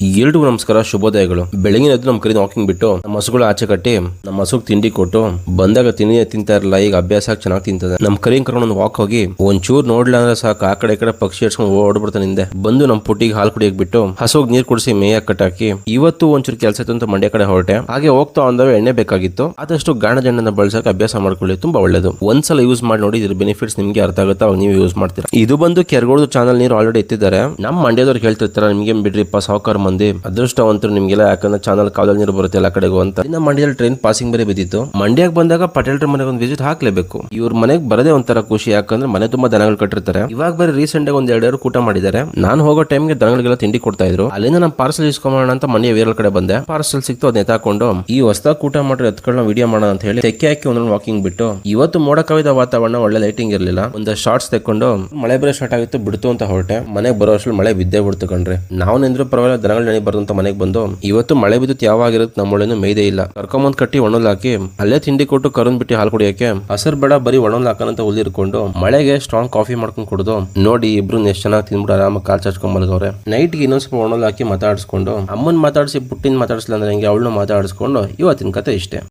ಎಲ್ರಿಗೂ ನಮಸ್ಕಾರ, ಶುಭೋದಯಗಳು. ಬೆಳಗಿನ ಎದ್ದು ನಮ್ಮ ಕರೀದು ವಾಕಿಂಗ್ ಬಿಟ್ಟು ನಮ್ಮ ಹಸುಗಳು ಆಚೆ ಕಟ್ಟಿ ನಮ್ಮ ಹಸುಗ್ ತಿಂಡಿ ಕೊಟ್ಟು ಬಂದಾಗ ತಿಂಡಿ ತಿಂತಾ ಇರಲ್ಲ. ಈಗ ಅಭ್ಯಾಸ ಚೆನ್ನಾಗಿ ತಿಂತದೆ. ನಮ್ಮ ಕರಿ ಕರ್ಕೊಂಡು ಒಂದು ವಾಕ್ ಹೋಗಿ ಒಂಚೂರು ನೋಡ್ಲ ಅಂದ್ರೆ ಸಾಕು, ಆ ಕಡೆ ಈ ಕಡೆ ಪಕ್ಷಿ ಹಿಡ್ಸ್ಕೊಂಡು ಓಡ್ಬಿಡ್ತಾನೆ ಹಿಂದೆ ಬಂದು ನಮ್ಮ ಪುಟ್ಟಿಗೆ ಹಾಲು ಕುಡಿಯಕ್ ಬಿಟ್ಟು ಹಸುಗ್ ನೀರ್ ಕುಡಿಸಿ ಮೇಯಕ್ ಕಟ್ಟಾಕಿ ಇವತ್ತು ಒಂಚೂರು ಕೆಲಸ ಇತ್ತು ಅಂತ ಮಂಡ್ಯ ಕಡೆ ಹೊರಟೆ. ಹಾಗೆ ಹೋಗ್ತಾ ಒಂದವೆ ಎಣ್ಣೆ ಬೇಕಾಗಿತ್ತು. ಆದಷ್ಟು ಗಾಣಜಣ್ಣನ ಬಳಸಕ್ಕೆ ಅಭ್ಯಾಸ ಮಾಡ್ಕೊಳ್ಳಿ, ತುಂಬಾ ಒಳ್ಳೇದು. ಒಂದ್ಸಲ ಯೂಸ್ ಮಾಡಿ ನೋಡಿ, ಇದ್ರ ಬೆನಿಫಿಟ್ಸ್ ನಿಮ್ಗೆ ಅರ್ಥ ಆಗುತ್ತೆ, ಅವಾಗ ನೀವು ಯೂಸ್ ಮಾಡ್ತೀರಾ. ಇದು ಬಂದು ಕೆರಗೋಡು ಚಾನಲ್ ನೀರು ಆಲ್ರೆಡಿ ಎತ್ತಿದ್ದಾರೆ. ನಮ್ಮ ಮಂಡ್ಯದವ್ರು ಹೇಳ್ತಿರ್ತಾರೆ, ನಿಮ್ಗೆ ಬಿಡ್ರಿಪ್ಪ ಸಾವುಕಾರ ಮಂದಿ ಅದೃಷ್ಟವಂತರು ನಿಮ್ಗೆಲ್ಲ, ಯಾಕಂದ್ರೆ ಚಾನಲ್ ಕಾಲದಲ್ಲಿ ನೀರು ಬರುತ್ತೆ ಎಲ್ಲ ಕಡೆಗೂ ಅಂತ. ಇನ್ನು ಮಂಡ್ಯದಲ್ಲಿ ಟ್ರೈನ್ ಪಾಸಿಂಗ್ ಬೇರೆ ಬಿದ್ದಿತ್ತು. ಮಂಡ್ಯಕ್ಕೆ ಬಂದಾಗ ಪಟೇಲ್ರ ಮನೆಗೆ ಒಂದು ವಿಸಿಟ್ ಹಾಕ್ಲೇಬೇಕು. ಇವ್ರ ಮನೆಗೆ ಬರದೇ ಒಂಥರ ಖುಷಿ, ಯಾಕಂದ್ರೆ ಮನೆ ತುಂಬಾ ದನಗಳು ಕಟ್ಟಿರ್ತಾರೆ. ಇವಾಗ ಬೇರೆ ರೀಸೆಂಟ್ ಆಗಿ ಒಂದ್ 2 ಕೂಟ ಮಾಡಿದ್ದಾರೆ. ನಾನು ಹೋಗೋ ಟೈಮ್ಗೆ ದನಗಳಿಗೆಲ್ಲ ತಿಂಡಿ ಕೊಡ್ತಾ ಇದ್ರು. ಅಲ್ಲಿಂದ ನಾನು ಪಾರ್ಸಲ್ ಇಸ್ಕೊಂಬೋಣ ಅಂತ ಮಂಡ್ಯ ವೇರಲ್ ಕಡೆ ಬಂದೆ. ಪಾರ್ಸಲ್ ಸಿಕ್ತು, ಅದನ್ನ ಎತ್ತಾಕೊಂಡು ಈ ಹೊಸದಾಗ ಕೂಟ ಮಾಡಿ ಎತ್ಕೊಳ್ಳೋ ವಿಡಿಯೋ ಮಾಡೋಣ ಅಂತ ಹೇಳಿ ತೆಕ್ಕೆ ಹಾಕಿ ಒಂದೊಂದು ವಾಕಿಂಗ್ ಬಿಟ್ಟು, ಇವತ್ತು ಮೋಡ ಕವಿದ ವಾತಾವರಣ, ಒಳ್ಳೆ ಲೈಟಿಂಗ್ ಇರಲಿಲ್ಲ. ಒಂದು ಶಾರ್ಟ್ಸ್ ತೆಕ್ಕೊಂಡು ಮಳೆ ಬೇರೆ ಸ್ಟಾರ್ಟ್ ಆಗಿತ್ತು, ಬಿಡ್ತು ಅಂತ ಹೊರಟೆ. ಮನೆಗೆ ಬರೋ ಅಷ್ಟು ಮಳೆ ಬಿದ್ದೇ ಬಿಡ್ತು ಕಣ್ರಿ. ನಾವು ನಿಂದ್ರು ಪರವಾಗಿಲ್ಲ, ದನಗಳು ನೆನೆ ಬರ್ತಂತ ಮನೆಗೆ ಬಂದು ಇವತ್ತು ಮಳೆ ಬಿದ್ದು ಯಾವಾಗಿರುತ್ತೆ ನಮ್ಮೊಳೇನು ಮೇಯ್ದೇ ಇಲ್ಲ. ಕರ್ಕೊಂಬಂದ್ ಕಟ್ಟಿ ಒಣಲ್ ಹಾಕಿ ಅಲ್ಲೇ ತಿಂಡಿ ಕೊಟ್ಟು ಕರುನ್ ಬಿಟ್ಟು ಹಾಲು ಕುಡಿಯಕ್ಕೆ ಹಸರ್ ಬೇಡ ಬರೀ ಒಣಲ್ ಹಾಕಂತ ಉಳಿರ್ಕೊಂಡು ಮಳೆಗೆ ಸ್ಟ್ರಾಂಗ್ ಕಾಫಿ ಮಾಡ್ಕೊಂಡು ಕುಡಿದು ನೋಡಿ ಇಬ್ರು ಎಷ್ಟು ಚೆನ್ನಾಗಿ ತಿಂದ್ಬಿಟ್ಟು ಆರಾಮಾಗಿ ಕಾಲ್ ಚಾಚ್ಕೊಂಡ್ ಮಲ್ಗವ್ರೆ. ನೈಟ್ಗೆ ಇನ್ನೊಂದ್ ಸ್ವಲ್ಪ ಒಣಲ್ ಹಾಕಿ ಮಾತಾಡಿಸ್ಕೊಂಡು ಅಮ್ಮನ್ ಮಾತಾಡಿಸಿ ಪುಟ್ಟಿನ ಮಾತಾಡಿಸ್ಲಿಲ್ಲ ಅಂದ್ರೆ ಹೆಂಗೆ ಅವಳನ್ನ ಮಾತಾಡಿಸ್ಕೊಂಡು ಇವತ್ತಿನ ಕತೆ ಇಷ್ಟೇ.